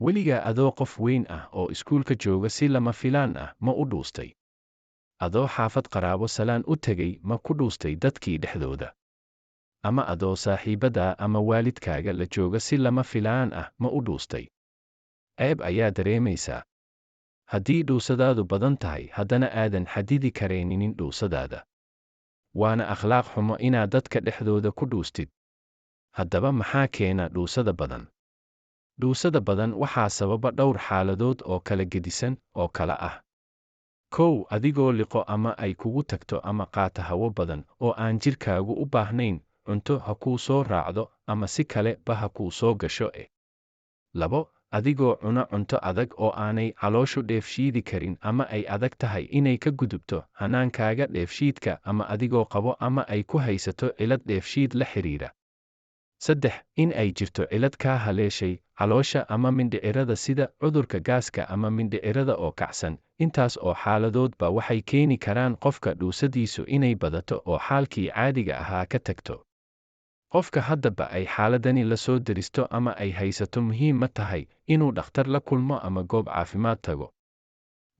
weligaa adoo qof weyn ah oo iskuulka jooga si lama filaan ah ma u dhuustay? Adoo xaafad qaraabo salaan u tegay ma ku dhuustay dadkii dhexdooda? Ama adoo saaxiibada ama waalidkaaga la jooga si lama filaan ah ma u dhuustay? Ceeb ayaa dareemaysaa. Haddii dhuusadaadu badan tahay haddana aadan xadidi karaynin dhuusadaada. Waana akhlaaq xumo inaad dadka dhexdooda ku dhuustid. Haddaba maxaa keena dhuusada badan? Dhuusada badan waxaa sababa dhowr xaaladood oo kala gedisan oo kala ah. 1. Adigoo liqo ama ay kugu tagto ama qaata hawo badan oo aan jirkaagu u baahnayn, cunto ha kuu soo raacdo ama si kale ba ha kuu soo gasho. 2. Adigoo cuna cunto adag oo aanay calooshu dheefshiidi karin ama ay adag tahay inay ka gudubto hanaankaaga dheefshiidka ama adigoo qabo ama ay ku haysato cillad dheefshiid la xiriira. 3. In ay jirto cillad kaa haleeshay caloosha ama mindhicirada sida cudurka gaaska ama mindhicirada oo kacsan. Intaas oo xaaladoodba waxay keeni karaan qofka dhuusadiisu inay badato oo xaalkii caadiga ahaa ka tagto. Qofka haddaba ay xaaladani la soo deristo ama ay haysato muhiim ma tahay inuu dhakhtar la kulmo ama goob caafimaad tago.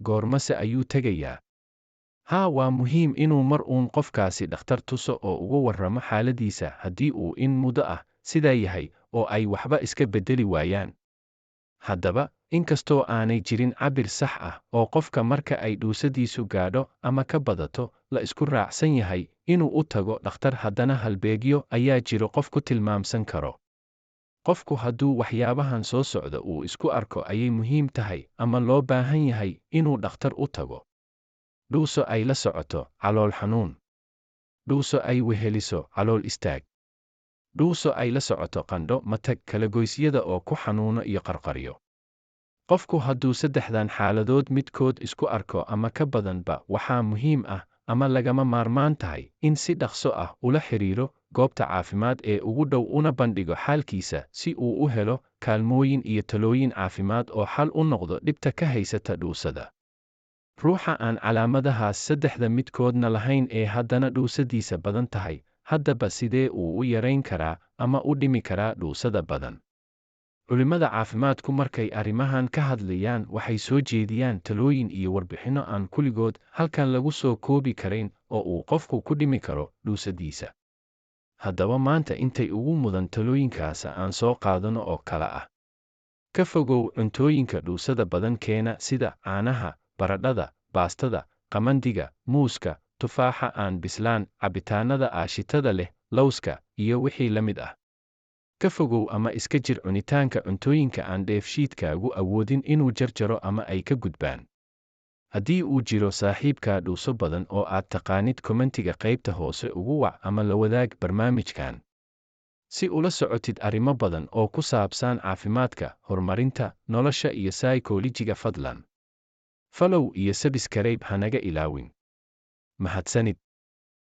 Goormase ayuu tegayaa? Waa muhiim inuu mar uun qofkaasi dhakhtar tuso oo uga warramo xaaladiisa haddii uu in muddo ah sidaa yahay oo ay waxba iska beddeli waayaan. Haddaba, inkastoo aanay jirin cabbir sax ah oo qofka marka ay dhuusadiisu gaadho ama ka badato la isku raacsan yahay inuu u tago dhakhtar, haddana halbeegyo ayaa jiro qofku tilmaamsan karo. Qofku hadduu waxyaabahan soo socda uu isku arko ayay muhiim tahay ama loo baahan yahay inuu dhakhtar u tago. Dhuuso ay la socoto calool xanuun. Dhuuso ay weheliso calool istaag. Dhuuso ay la socoto qandho, matag, kalagoysyada oo ku xanuuno iyo qarqaryo. Qofku hadduu saddexdan xaaladood midkood isku arko ama ka badanba, waxaa muhiim ah ama lagama maarmaan tahay in si dhaqso ah ula xiriiro goobta caafimaad ee ugu dhow una bandhigo xaalkiisa si uu u helo kaalmooyin iyo talooyin caafimaad oo xal u noqdo dhibta ka haysata dhuusada. Ruuxa aan calaamadahaas saddexda midkoodna lahayn ee haddana dhuusadiisa badan tahay, haddaba sidee uu u yarayn karaa ama u dhimi karaa dhuusada badan? Culimada caafimaadku markay arrimahan ka hadlayaan waxay soo jeediyaan talooyin iyo warbixinno aan kulligood halkan lagu soo koobi karayn oo uu qofku ku dhimi karo dhuusadiisa. Haddaba maanta intay ugu mudan talooyinkaas aan soo qaadano oo kala ah. Ka fogow cuntooyinka dhuusada badan keena sida caanaha, baradhada, baastada, qamandiga, muuska, tufaaxa aan bislaan, cabitaanada aashitada leh, lawska, iyo wixii la mid ah. Ka fogow ama iska jir cunitaanka cuntooyinka aan dheefshiidkaagu awoodin inuu jarjaro ama ay ka gudbaan. Haddii uu jiro saaxiibkaa dhuuso badan oo aad taqaanid, kommentiga qaybta hoose ugu wac ama la wadaag barnaamijkan. Si ula socotid arrimo badan oo ku saabsan caafimaadka, horumarinta nolosha iyo psychology-ga, fadlan follow iyo subscribe hanaga ilaawin. Mahadsanid.